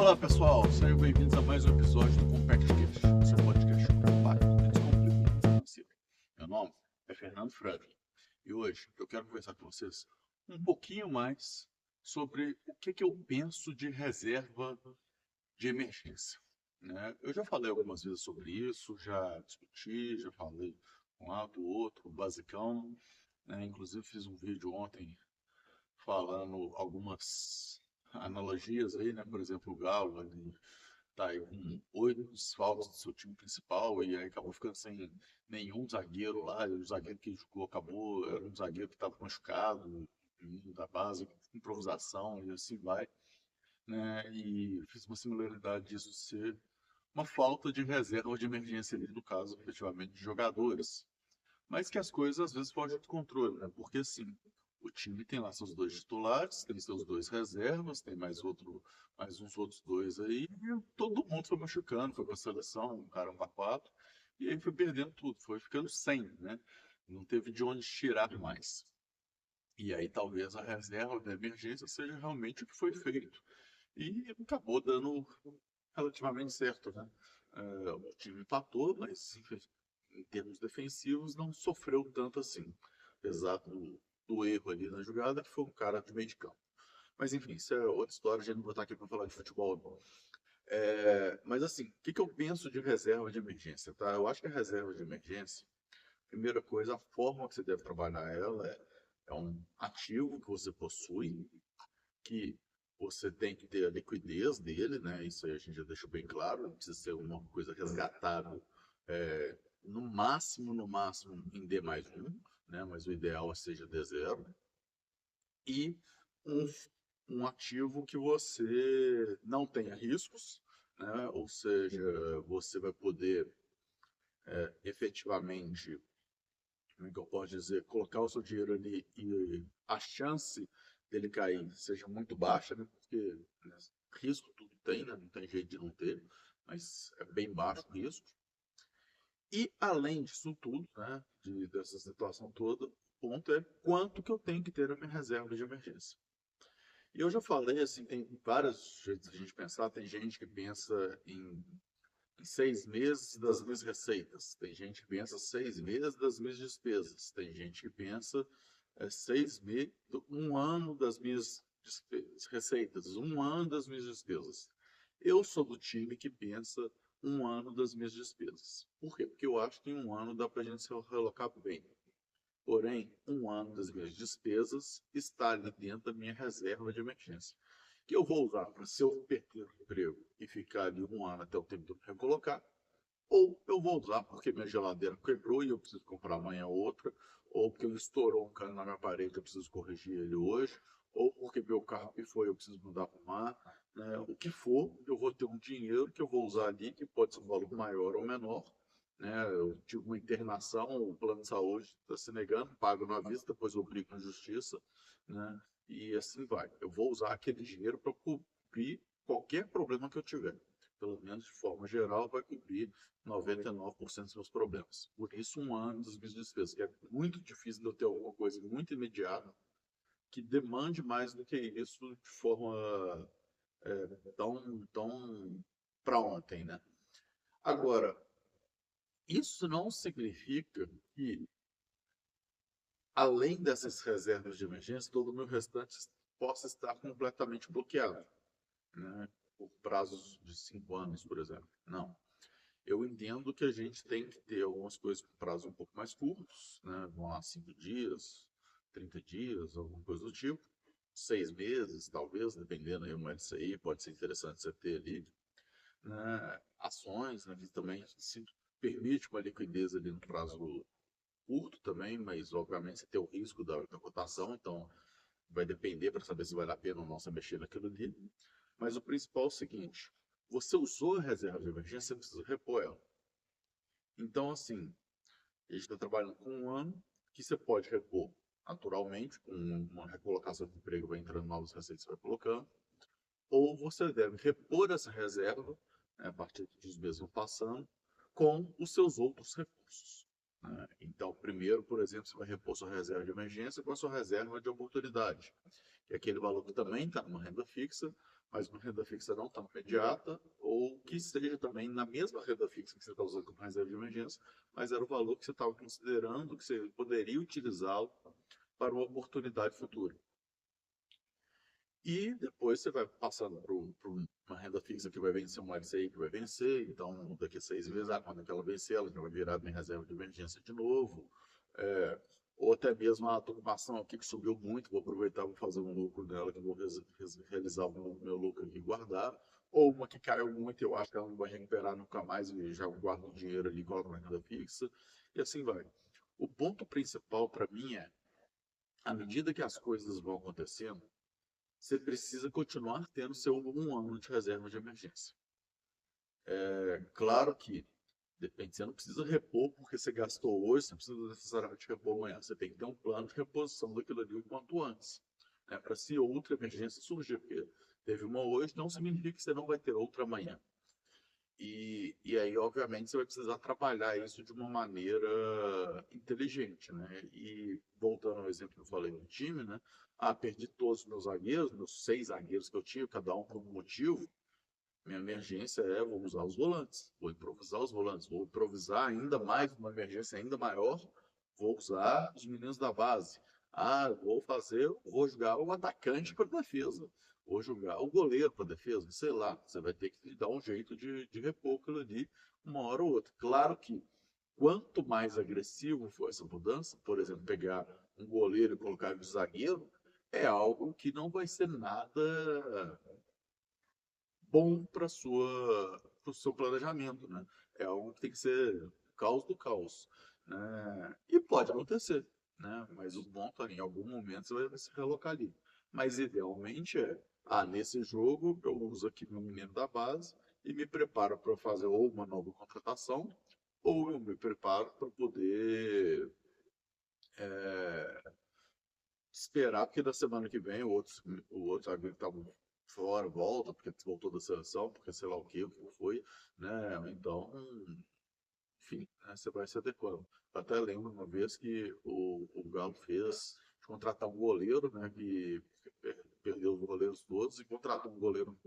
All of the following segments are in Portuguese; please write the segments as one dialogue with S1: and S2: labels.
S1: Olá pessoal, sejam bem-vindos a mais um episódio do CompactCast, seu podcast compacto e descomplicado financeiro. Meu nome é Fernando Frederick e hoje eu quero conversar com vocês um pouquinho mais sobre o que eu penso de reserva de emergência, né? Eu já falei algumas vezes sobre isso, já discuti, já falei um lado, outro, basicão, né? Inclusive fiz um vídeo ontem falando algumas analogias aí, né? Por exemplo, o Galo, ele tá aí com 8 desfalques do seu time principal e aí acabou ficando sem nenhum zagueiro lá. E o zagueiro que jogou acabou, era um zagueiro que estava machucado, vindo da base, improvisação e assim vai, né? E fiz uma similaridade disso ser uma falta de reserva de emergência ali, no caso, efetivamente, de jogadores. Mas que as coisas às vezes fogem do controle, né? Porque assim, o time tem lá seus dois titulares, tem seus dois reservas, tem mais uns outros dois aí, e todo mundo foi machucando, foi pra seleção, um cara para quatro, e aí foi perdendo tudo, foi ficando sem, né? Não teve de onde tirar mais. E aí talvez a reserva da emergência seja realmente o que foi feito. E acabou dando relativamente certo, né? O time empatou, mas em termos defensivos não sofreu tanto assim, apesar do erro ali na jogada, que foi um cara de meio de campo. Mas enfim, isso é outra história, a gente não vou estar aqui para falar de futebol, não. Mas assim, o que eu penso de reserva de emergência, tá? Eu acho que a reserva de emergência, primeira coisa, a forma que você deve trabalhar ela é um ativo que você possui, que você tem que ter a liquidez dele, né? Isso aí a gente já deixou bem claro, não precisa ser uma coisa resgatável, no máximo, em D mais um, né? Mas o ideal é seja D0. E um, um ativo que você não tenha riscos, né? Ou seja, você vai poder efetivamente, como é que eu posso dizer, colocar o seu dinheiro ali e a chance dele cair seja muito baixa, né? Porque, né, risco tudo tem, né? Não tem jeito de não ter, mas é bem baixo o risco. E além disso tudo, né, dessa situação toda, o ponto é quanto que eu tenho que ter na minha reserva de emergência. E eu já falei, assim, tem vários jeitos de a gente pensar, tem gente que pensa em 6 meses das minhas receitas. Tem gente que pensa 6 meses das minhas despesas. Tem gente que pensa 6 meses, um ano das minhas receitas, um ano das minhas despesas. Eu sou do time que pensa um ano das minhas despesas. Por quê? Porque eu acho que em um ano dá para a gente se realocar bem. Porém, um ano das minhas despesas está ali dentro da minha reserva de emergência, que eu vou usar para, se eu perder o emprego e ficar ali um ano até o tempo de eu me recolocar, ou eu vou usar porque minha geladeira quebrou e eu preciso comprar amanhã outra, ou porque estourou um cano na minha parede e eu preciso corrigir ele hoje, ou porque meu carro pifou e eu preciso mandar arrumar, né? O que for, eu vou ter um dinheiro que eu vou usar ali, que pode ser um valor maior ou menor, né? Eu tive uma internação, o plano de saúde está se negando, pago na vista, depois eu brigo na justiça, né? E assim vai. Eu vou usar aquele dinheiro para cobrir qualquer problema que eu tiver. Pelo menos de forma geral, vai cobrir 99% dos meus problemas. Por isso, um ano das minhas despesas, que é muito difícil de eu ter alguma coisa muito imediata que demande mais do que isso de forma tão para ontem, né? Agora, isso não significa que, além dessas reservas de emergência, todo o meu restante possa estar completamente bloqueado, né? Por prazos de 5 anos, por exemplo. Não. Eu entendo que a gente tem que ter algumas coisas com prazo um pouco mais curtos, né? Vão lá 5 dias, 30 dias, alguma coisa do tipo. 6 meses, talvez, dependendo aí, uma LCI, pode ser interessante você ter ali, né? Ações, né, que também se permite uma liquidez ali no prazo curto também, mas obviamente você tem o risco da cotação, então vai depender para saber se vale a pena ou não você mexer naquilo ali. Mas o principal é o seguinte: você usou a reserva de emergência, você precisa repor ela. Então, assim, a gente está trabalhando com um ano que você pode repor naturalmente, com uma recolocação de emprego, vai entrando novas receitas, você vai colocando, ou você deve repor essa reserva, né, a partir dos meses vão passando, com os seus outros recursos, né? Então, primeiro, por exemplo, você vai repor sua reserva de emergência com a sua reserva de oportunidade, que é aquele valor que também está numa renda fixa, mas uma renda fixa não tão imediata, ou que esteja também na mesma renda fixa que você está usando como reserva de emergência, mas era o valor que você estava considerando que você poderia utilizá-lo para uma oportunidade futura. E depois você vai passando para uma renda fixa que vai vencer, uma LCI que vai vencer, então daqui a 6 meses, quando aquela vencer, ela já vai virar minha reserva de emergência de novo. Ou até mesmo, estou com uma ação aqui que subiu muito, vou aproveitar, vou fazer um lucro nela, que eu vou realizar o meu lucro aqui e guardar. Ou uma que caiu muito, eu acho que ela não vai recuperar nunca mais, e já guardo o dinheiro ali, coloco na renda fixa, e assim vai. O ponto principal para mim é, à medida que as coisas vão acontecendo, você precisa continuar tendo seu 1 ano de reserva de emergência. Claro que, depende, você não precisa repor porque você gastou hoje, você não precisa necessariamente repor amanhã. Você tem que ter um plano de reposição daquilo ali o quanto antes, né, para se outra emergência surgir. Porque teve uma hoje, não significa que você não vai ter outra amanhã. E aí, obviamente, você vai precisar trabalhar isso de uma maneira inteligente, né? E voltando ao exemplo que eu falei do time, né? Perdi todos os meus zagueiros, meus 6 zagueiros que eu tinha, cada um por um motivo. Minha emergência é, vou usar os volantes, vou improvisar os volantes, vou improvisar ainda mais, uma emergência ainda maior, vou usar os meninos da base. Vou jogar o atacante para defesa, vou jogar o goleiro para defesa, sei lá, você vai ter que dar um jeito de repor aquilo ali uma hora ou outra. Claro que quanto mais agressivo for essa mudança, por exemplo, pegar um goleiro e colocar ele de zagueiro, é algo que não vai ser nada bom para o seu planejamento, né? É algo que tem que ser o caos do caos, né? E pode acontecer, né? Mas o ponto é, em algum momento você vai se relocar ali. Mas idealmente nesse jogo eu uso aqui meu menino da base e me preparo para fazer ou uma nova contratação, ou eu me preparo para poder esperar, porque da semana que vem o outro zagueiro que estava fora volta, porque voltou da seleção, porque sei lá o que foi, né? Então, enfim, né, você vai se adequando. Eu até lembro uma vez que o Galo fez de contratar um goleiro, né? Que perdeu os goleiros todos e contratou um goleiro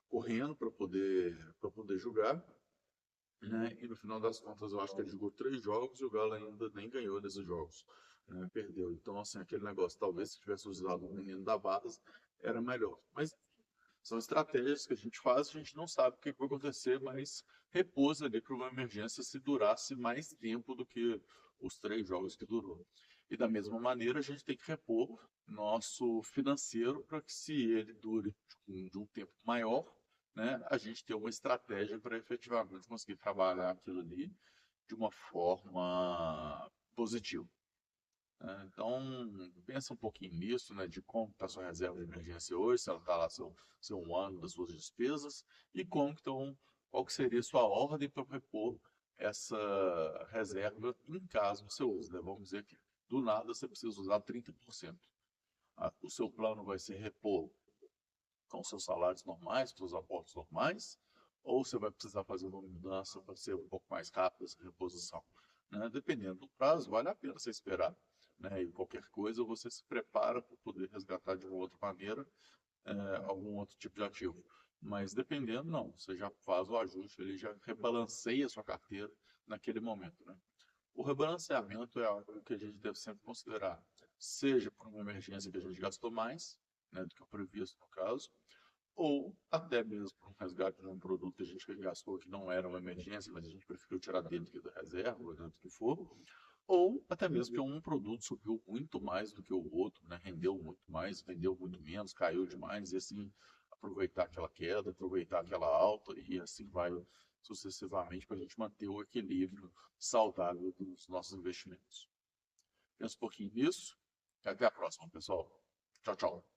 S1: correndo para poder jogar. Né? E no final das contas, eu acho que ele jogou 3 jogos e o Galo ainda nem ganhou nesses jogos, né? Perdeu. Então, assim, aquele negócio, talvez se tivesse usado o menino da base, era melhor. Mas são estratégias que a gente faz, a gente não sabe o que vai acontecer, mas repousa ali para uma emergência se durasse mais tempo do que os 3 jogos que durou. E da mesma maneira, a gente tem que repor nosso financeiro para que, se ele dure de um tempo maior, né, a gente ter uma estratégia para efetivamente conseguir trabalhar aquilo ali de uma forma positiva. Né? Então, pensa um pouquinho nisso, né, de como está a sua reserva de emergência hoje, se ela está lá seu 1 ano das suas despesas, e qual que seria a sua ordem para repor essa reserva em caso você use. Né? Vamos dizer que do nada você precisa usar 30%. O seu plano vai ser repor com seus salários normais, com seus aportes normais, ou você vai precisar fazer uma mudança para ser um pouco mais rápida essa reposição. Né? Dependendo do prazo, vale a pena você esperar. Né? E qualquer coisa você se prepara para poder resgatar de uma outra maneira algum outro tipo de ativo. Mas dependendo, não, você já faz o ajuste, ele já rebalanceia a sua carteira naquele momento. Né? O rebalanceamento é algo que a gente deve sempre considerar, seja por uma emergência que a gente gastou mais, né, do que o previsto no caso, ou até mesmo por um resgate de um produto que a gente gastou que não era uma emergência, mas a gente preferiu tirar dele do que da reserva, ou do que for, ou até mesmo que um produto subiu muito mais do que o outro, né, rendeu muito mais, vendeu muito menos, caiu demais, e assim aproveitar aquela queda, aproveitar aquela alta, e assim vai sucessivamente para a gente manter o equilíbrio saudável dos nossos investimentos. Pensa um pouquinho nisso e até a próxima, pessoal. Tchau, tchau.